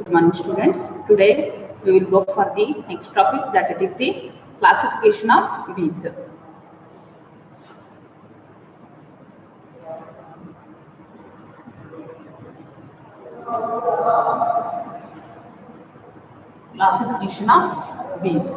Good morning, students. Today we will go for the next topic, that it is the classification of bees. Classification of bees.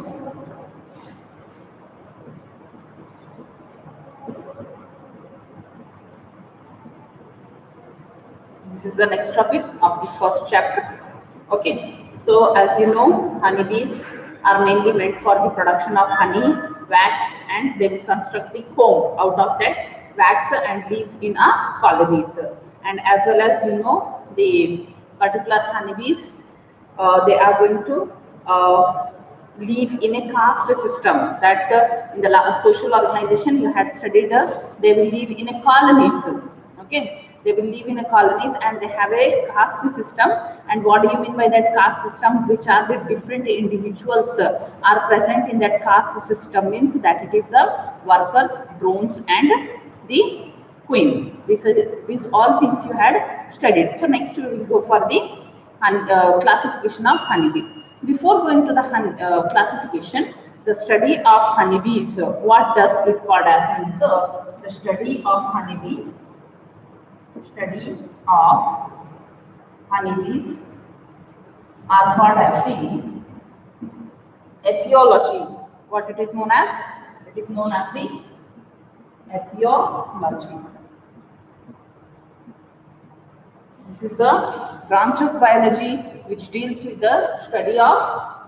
This is the next topic of the first chapter. Okay, so as you know, honeybees are mainly meant for the production of honey, wax, and they will construct the comb out of that wax and leaves in a colonies. And as well as you know, the particular honeybees, they are going to live in a caste system. That in the last social organization you had studied, they will live in a colonies. Okay, they will live in a colonies and they have a caste system. And what do you mean by that caste system? Which are the different individuals are present in that caste system? Means that it is the workers, drones, and the queen. These all things you had studied. So next we will go for the classification of honeybee. Before going to the classification, the study of honeybees, what does it called as? And so the study of honeybees are called as the apiology. What it is known as? It is known as the apiology. This is the branch of biology which deals with the study of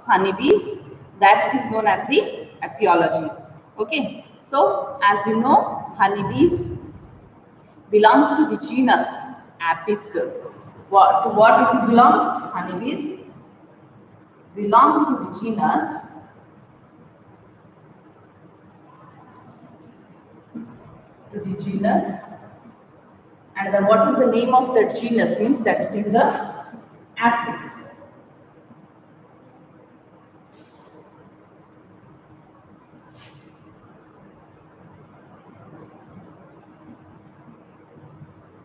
honeybees. That is known as the apiology. Okay. So as you know, honeybees belongs to the genus Apis. To what it belongs? Honeybees belongs to the genus and then what is the name of that genus? Means that it is the Apis.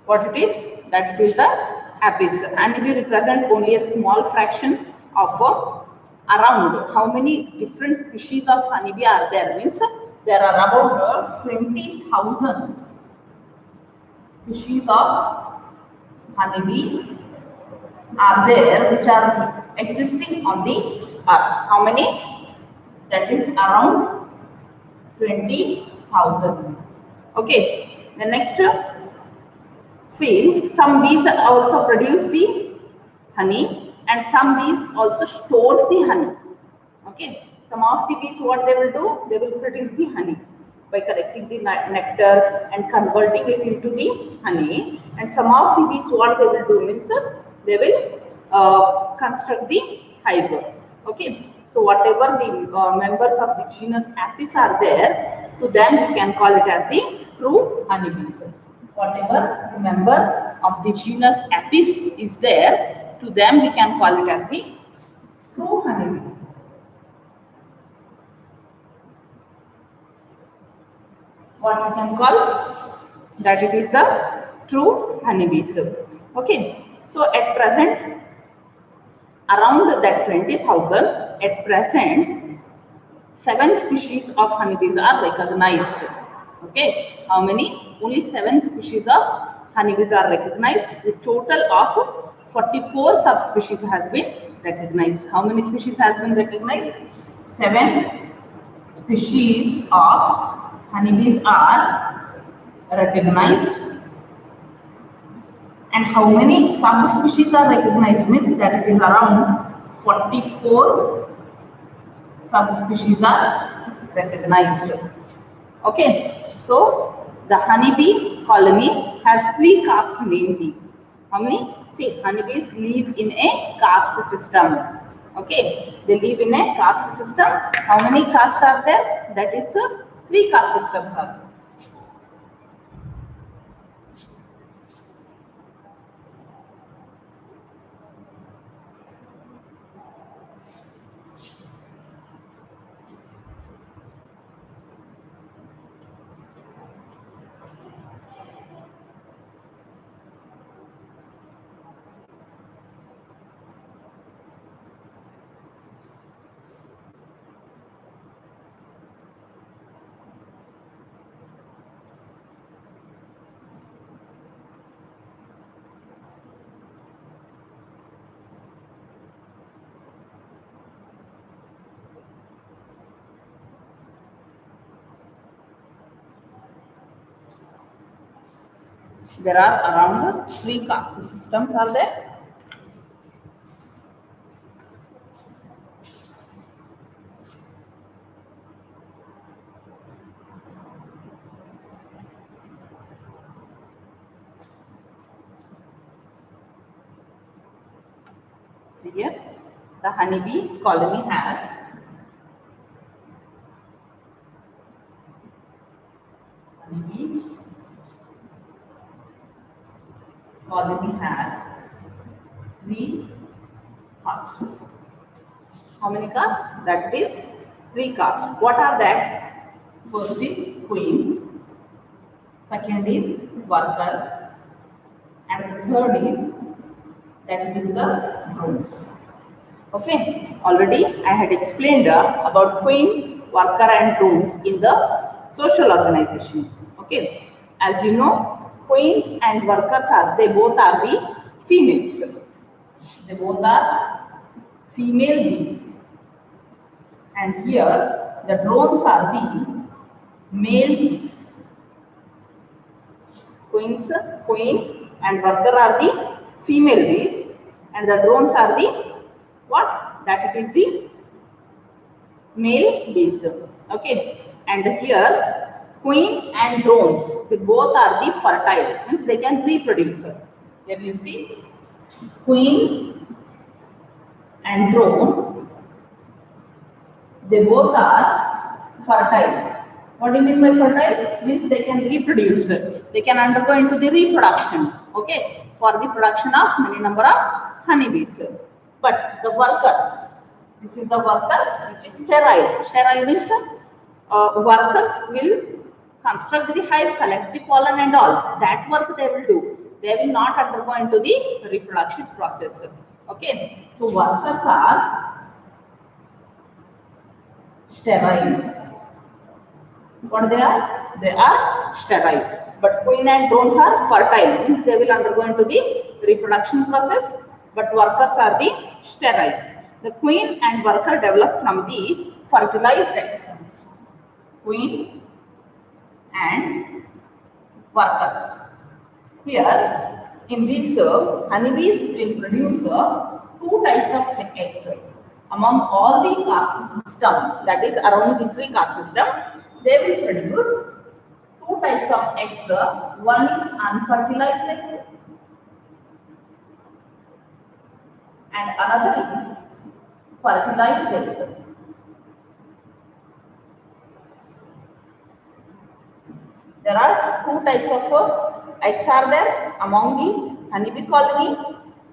What it is? That it is the Apis. And we represent only a small fraction of around how many different species of honeybee are there? Means there are about 20,000 species of honeybee are there which are existing on the earth. How many? That is around 20,000. Okay. The next, see, some bees also produce the honey and some bees also store the honey. Okay. Some of the bees, what they will do? They will produce the honey by collecting the nectar and converting it into the honey. And some of the bees, what they will do means they will construct the hive. Okay. So whatever the members of the genus Apis are there, to them we can call it as the true honeybees. Whatever the member of the genus Apis is there, to them we can call it as the true honeybees. What we can call that it is the true honeybees. Okay. So at present, around that 20,000, at present, 7 species of honeybees are recognized. Okay. How many? Only 7 species of honeybees are recognized. The total of 44 subspecies has been recognized. How many species has been recognized? 7 species of honeybees are recognized. And how many subspecies are recognized? Means that it is around 44 subspecies are recognized. Okay. So the honeybee colony has 3 castes mainly. How many? See, honeybees live in a caste system. Okay. They live in a caste system. How many castes are there? That is 3 caste systems are. There are around 3 caste systems are there. Here, the honeybee colony has three castes. How many castes? That is 3 castes. What are that? First is queen, second is worker, and the third is the drones. Okay, already I had explained about queen, worker and drones in the social organization. Okay, as you know, queens and workers they both are the females. They both are female bees. And here the drones are the male bees. Queen and worker are the female bees, and the drones are the what? That it is the male bees. Okay, and here queen and drones, they both are the fertile, means they can reproduce. Here you see queen and drone, they both are fertile. What do you mean by fertile? Means they can reproduce. They can undergo into the reproduction. Okay, for the production of many number of honeybees. But the worker, this is the worker which is sterile. Sterile means workers will construct the hive, collect the pollen and all. That work they will do. They will not undergo into the reproduction process. Okay, so workers are sterile. What they are? They are sterile. But queen and drones are fertile, means they will undergo into the reproduction process. But workers are the sterile. The queen and worker develop from the fertilized eggs. Queen and workers. Here, in this honeybees will produce 2 types of eggs. Among all the caste system, that is around the 3 caste system, they will produce 2 types of eggs. One is unfertilized eggs and another is fertilized eggs. There are 2 types of eggs are there among the honeybee colony.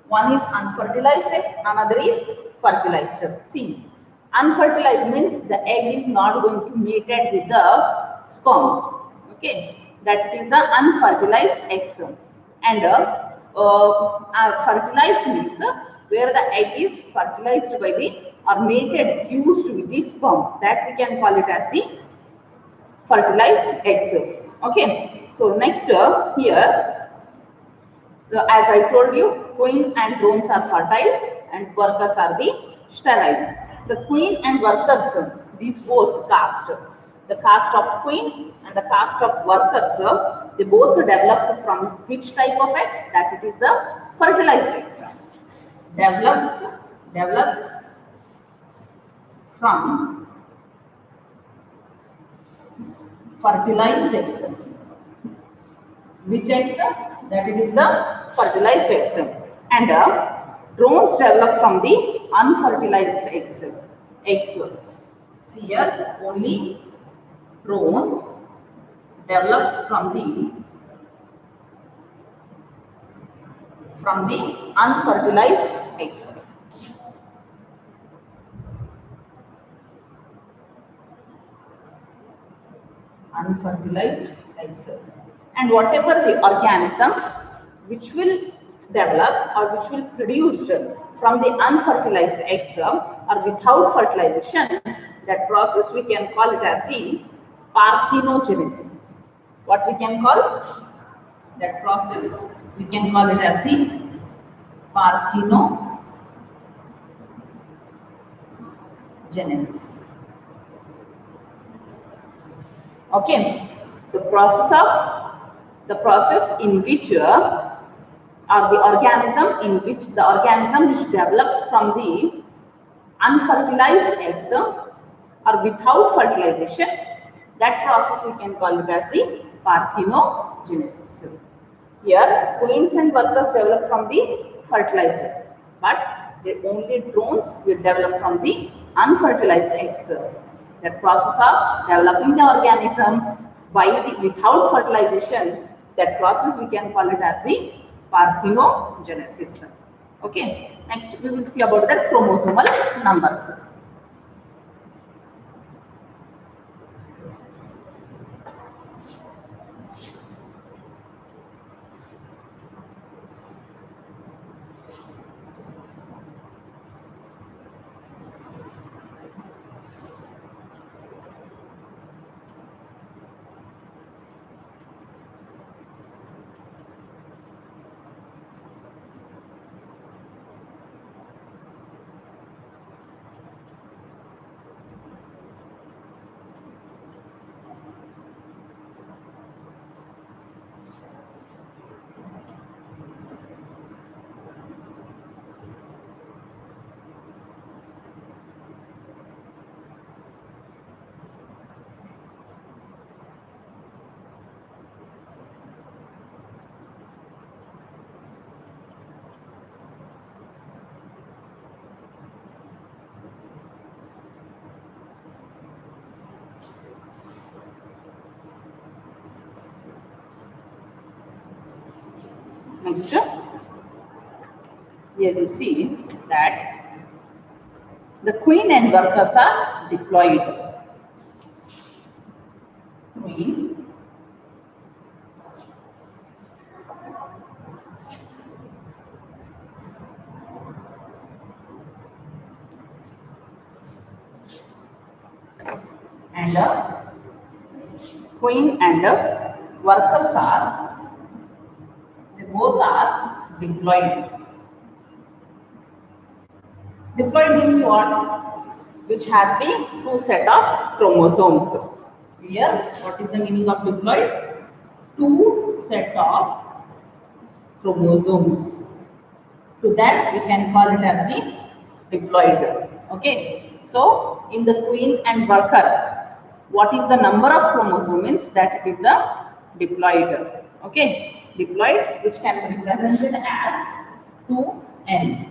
One is unfertilized egg, another is fertilized egg. See, unfertilized means the egg is not going to mated with the sperm. Okay, that is the unfertilized egg. And fertilized means where the egg is fertilized by the or mated, fused with the sperm. That we can call it as the fertilized eggs. Okay, so next here, as I told you, queen and drones are fertile and workers are the sterile. The queen and workers, these both caste, the caste of queen and the caste of workers, they both developed from which type of eggs? That it is the fertilized eggs. Developed from fertilized eggs. Which eggs? That it is the fertilized eggs. And drones develop from the unfertilized eggs. Here only drones develops from the unfertilized eggs. Unfertilized eggs. And whatever the organism which will develop or which will produce from the unfertilized eggs or without fertilization, that process we can call it as the parthenogenesis. What we can call that process? We can call it as the parthenogenesis. Okay, the process of the process in which or the organism in which the organism which develops from the unfertilized eggs or without fertilization, that process we can call it as the parthenogenesis. Here, queens and workers develop from the fertilized eggs, but only drones will develop from the unfertilized eggs. That process of developing the organism without fertilization, that process we can call it as the parthenogenesis. Okay, next we will see about the chromosomal numbers. Next, here you see that the queen and workers are diploid. Queen and workers are, they both are diploid. Diploid means what? Which has the two set of chromosomes. So here, what is the meaning of diploid? Two set of chromosomes. To that we can call it as the diploid. Okay. So in the queen and worker, what is the number of chromosomes? Means that it is the diploid. Okay. Diploid, which can be represented as 2n.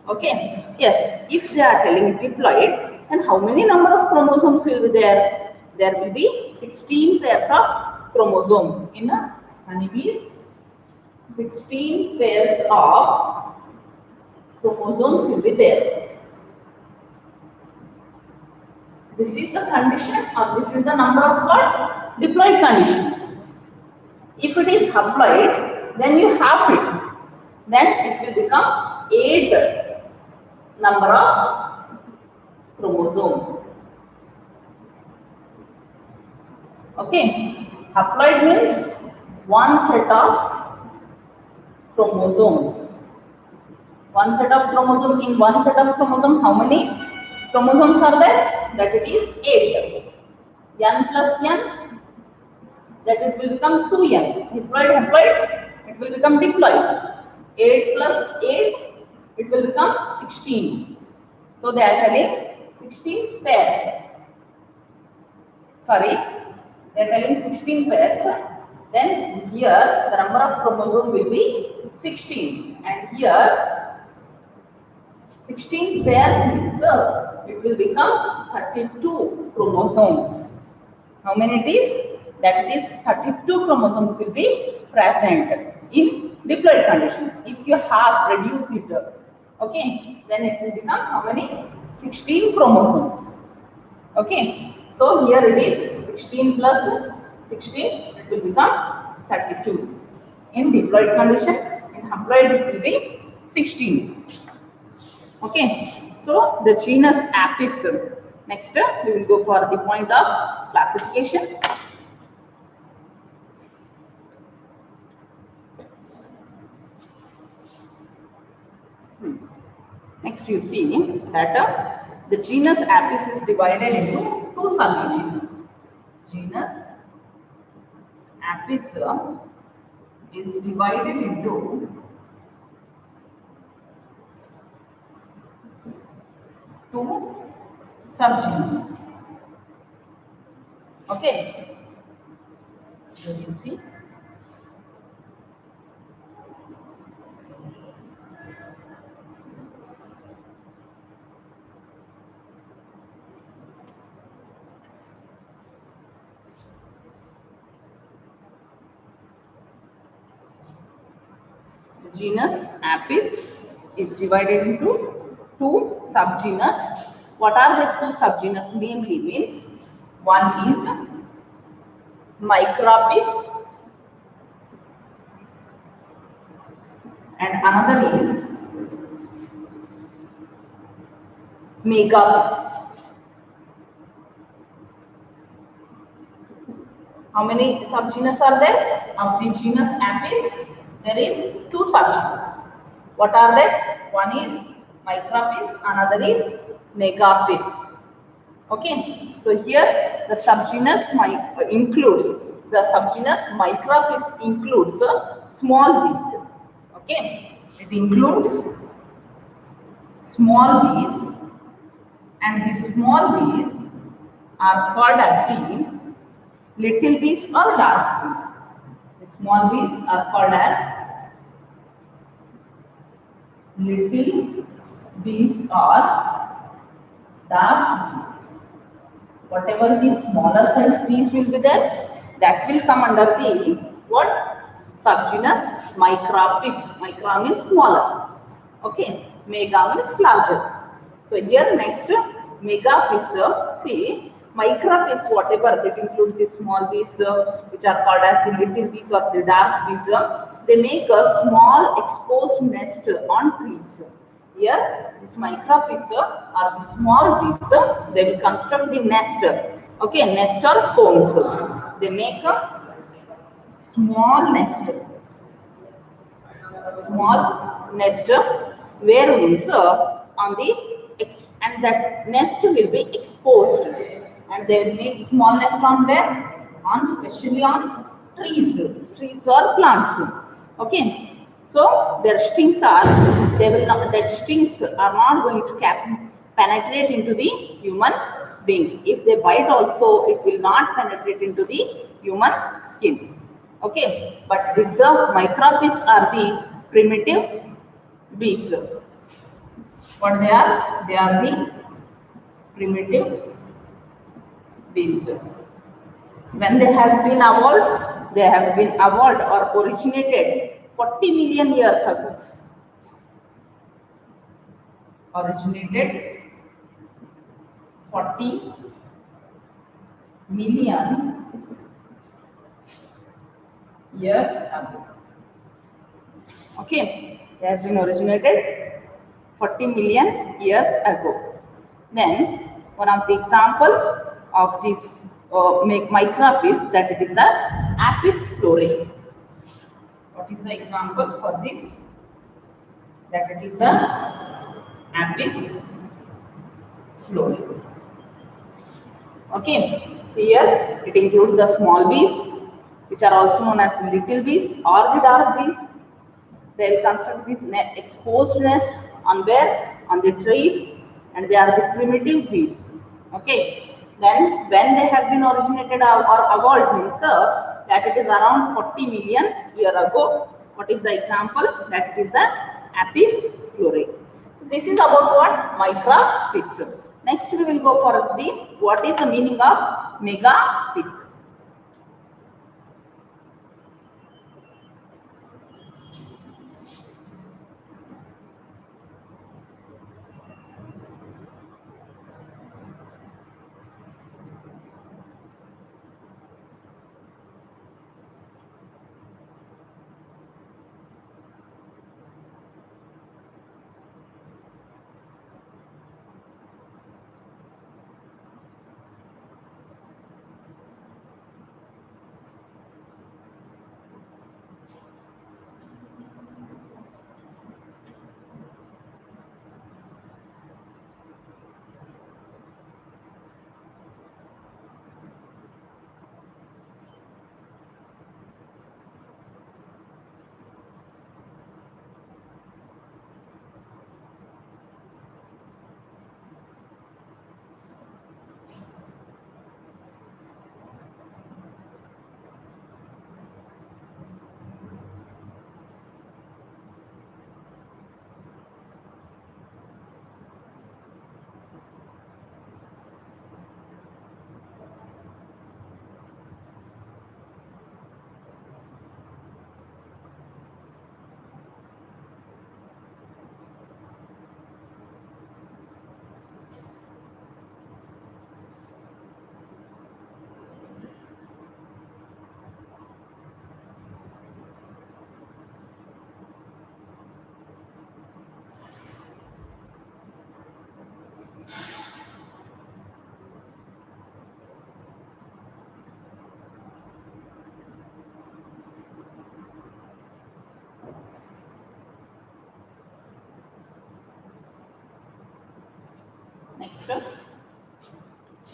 Okay. Yes. If they are telling diploid, then how many number of chromosomes will be there? There will be 16 pairs of chromosomes in honeybees. 16 pairs of chromosomes will be there. This is the condition, or this is the number of what? Diploid condition. If it is haploid, then you half it. Then it will become 8 number of chromosomes. Okay. Haploid means one set of chromosomes. One set of chromosome, in one set of chromosome, how many chromosomes are there? That it is 8. N plus n, that it will become 2n. Haploid, it will become diploid. 8 plus 8, it will become 16. So they are telling 16 pairs. Sorry, they are telling 16 pairs. Then here the number of chromosomes will be 16, and here 16 pairs means it will become 32 chromosomes. How many it is? That it is 32 chromosomes will be present in diploid condition. If you have reduced it, okay, then it will become how many? 16 chromosomes. Okay, so here it is 16 plus 16, it will become 32. In diploid condition, in haploid it will be 16. Okay, so the genus Apis. Next, we will go for the point of classification. Next, you see that the genus Apis is divided into two subgenus. Genus Apis is divided into two subgenus. Okay, so you see. The genus Apis is divided into two subgenus. What are the two subgenus? Namely means one is Micropis and another is Megapis. How many subgenus are there? Of the genus Apis, there is two subgenus. What are they? One is Micropis, another is Megapis. Okay, so here the subgenus includes the subgenus Micropis includes small bees. Okay, it includes small bees, and the small bees are called as the little bees or dark bees. The small bees are called as little bees or dark bees. Whatever the smaller size bees will be there, that will come under the what? Subgenus Micropis. Micra means smaller. Okay, Mega means larger. So here next Megapis. See, Micropis, whatever that includes the small bees, which are called as the little bees or the dark bees. They make a small exposed nest on trees. Here, this Micropis are the small bees. They will construct the nest. Okay, nest or cones. They make a small nest. Small nest where means on the and that nest will be exposed, and they will make small nest on where? On especially on trees or plants. Okay, so their stings are, they will not, that stings are not going to penetrate into the human beings. If they bite also, it will not penetrate into the human skin. Okay, but these Micropis are the primitive bees. What they are? They are the primitive bees. When they have been evolved, they have been evolved or originated 40 million years ago. Originated 40 million years ago. Okay, they have been originated 40 million years ago. Then one of the example of this Micropis, that it is the Apis florae. What is the example for this? That it is the Apis florae. Okay, so here it includes the small bees, which are also known as the little bees or the dark bees. They will construct this exposed nest on where? On the trees, and they are the primitive bees. Okay. Then when they have been originated or evolved means that it is around 40 million year ago. What is the example? That is the Apis florae. So this is about what? Micropis. Next we will go for the what is the meaning of Megapis.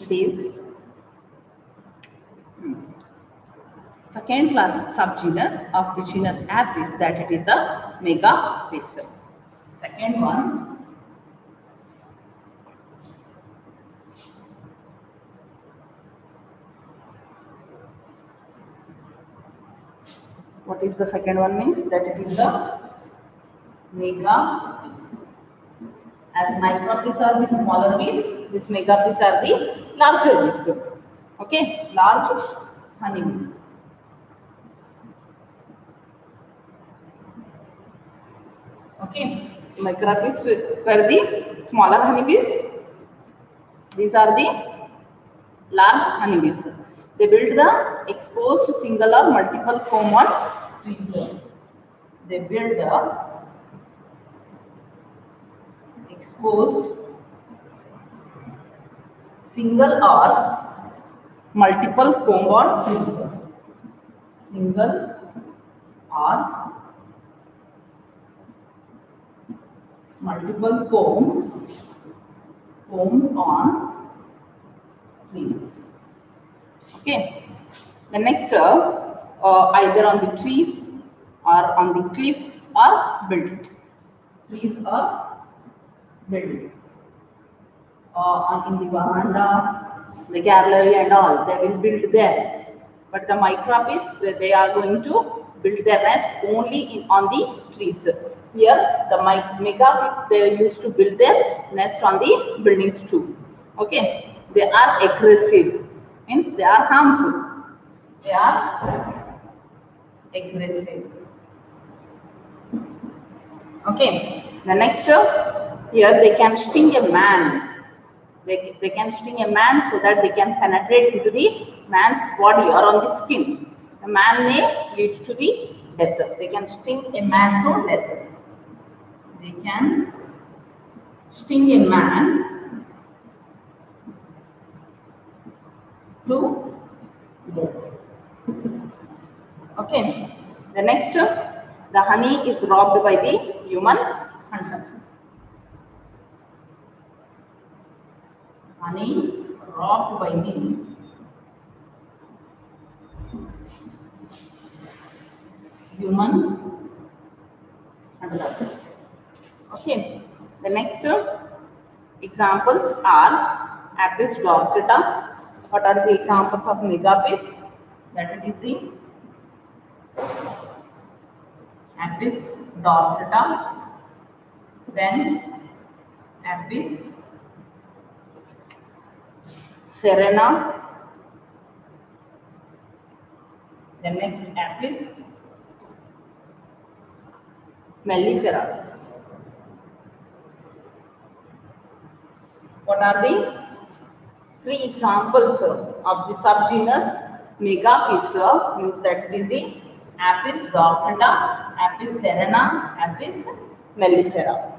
it is second class subgenus of the genus Apis, that it is the Megapis. Second one, what is the second one means? That it is the Megapis. As micropis are the smaller bees, this megapis are the larger bees. Okay, large honeybees. Okay, micropis were the smaller honeybees. These are the large honeybees. They build the exposed single or multiple comb on trees. They build the exposed single or multiple comb on trees. Single or multiple comb on trees. Okay. The next, either on the trees or on the cliffs or buildings. Trees or buildings. In the veranda, the gallery and all, they will build there. But the micropis, they are going to build their nest only on the trees. Here, the megapis, they used to build their nest on the buildings too. Okay, they are aggressive, means they are harmful. They are aggressive. Okay, the next, here they can sting a man. They can sting a man so that they can penetrate into the man's body or on the skin. The man may lead to the death. They can sting a man to death. They can sting a man to death. Okay. The next, the honey is robbed by the human hunters. Honey robbed by the human hunters. Okay. The next examples are Apis dorsata. What are the examples of megapis? That it is the Apis dorsata, then Apis serena, then next Apis mellifera. What are the three examples of the subgenus Megapis? Means that it is the Apis dorsata, Apis serena, Apis mellifera.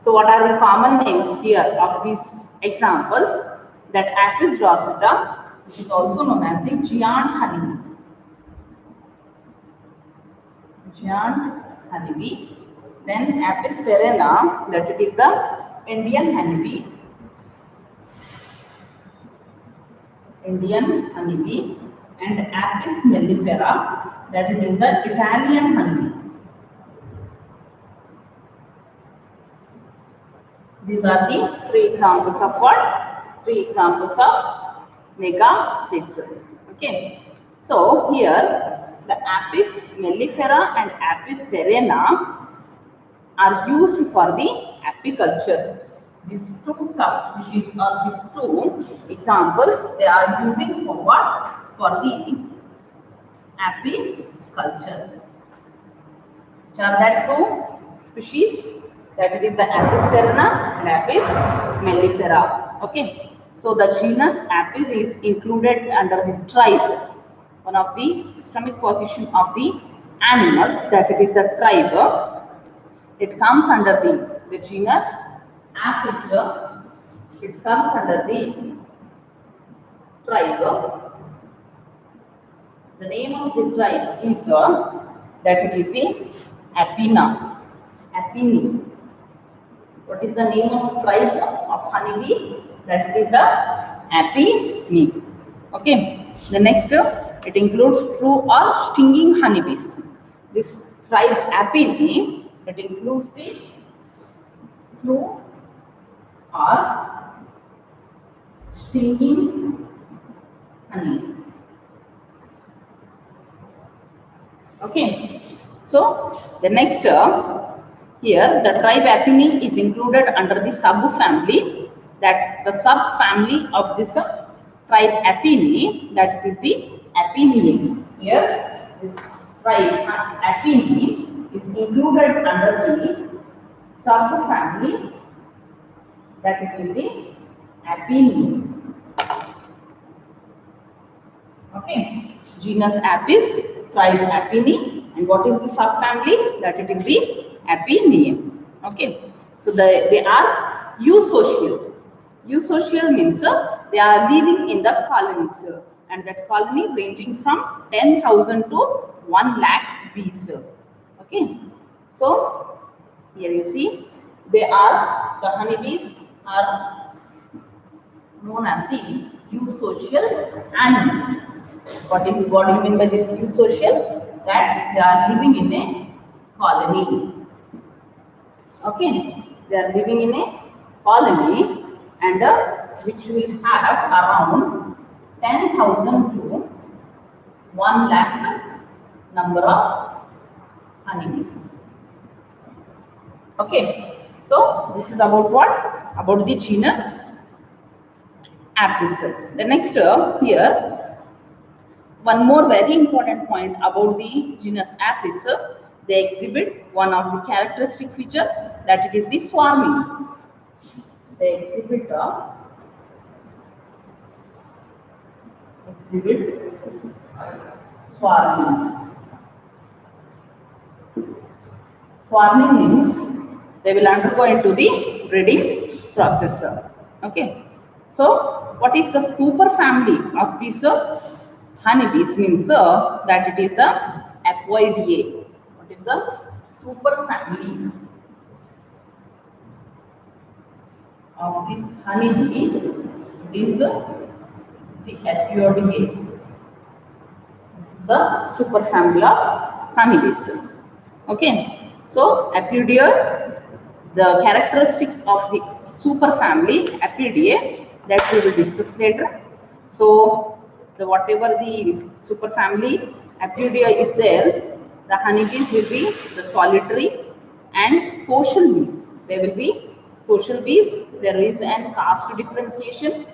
So what are the common names here of these examples? That Apis dorsata, which is also known as the giant honeybee. Giant honeybee. Then Apis serena, that it is the Indian honeybee. Indian honeybee. And Apis mellifera, that it is the Italian honeybee. These are the three examples of what? Three examples of megapis. Okay. So here the Apis mellifera and Apis serena are used for the apiculture. These two subspecies or these two examples, they are using for what? For the apiculture. Which are that two species? That it is the Apis serena and Apis mellifera. Okay. So the genus Apis is included under the tribe, one of the systemic position of the animals, that it is the tribe. It comes under the genus Apis. It comes under the tribe. The name of the tribe is that it is the Apini. What is the name of tribe of honeybee? that is the apiene. Okay. The next, it includes true or stinging honeybees. This tribe apiene, it includes the true or stinging honey. Okay. So the next, here the tribe apiene is included under the subfamily, that the subfamily of this tribe apiene, that is the Apineae. Here this tribe apiene is included under the subfamily, that it is the Apineae. Okay. Genus Apis, tribe Apineae, and what is the subfamily? That it is the Apineae. Okay. So they are eusocial. Eusocial means they are living in the colonies, and that colony ranging from 10,000 to 1 lakh bees. Okay. So here you see the honeybees are known as the eusocial animal. What do you mean by this eusocial? That they are living in a colony. Okay, they are living in a colony, and which will have around 10,000 to 1 lakh number of honeybees. Okay, so this is about what? About the genus Apis. The next here, one more very important point about the genus Apis, they exhibit one of the characteristic feature, that it is the swarming. They exhibit swarming. Swarming means they will undergo into the breeding process. Okay. So, what is the super family of these honeybees? Means that it is the Apoideae. What is the super family of this honeybee? It is the Apoideae. This is the super family of honeybees. Okay. So, Apoideae, the characteristics of the super family Apoideae, that we will discuss later. So, whatever the super family Apoideae is there, the honeybees will be the solitary and social bees. They will be social bees. There is an caste differentiation.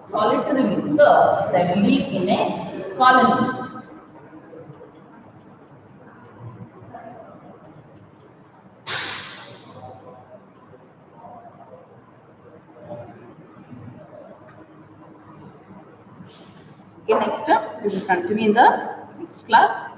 Solitary means they will live in a colonies. Okay, next we will continue in the next class.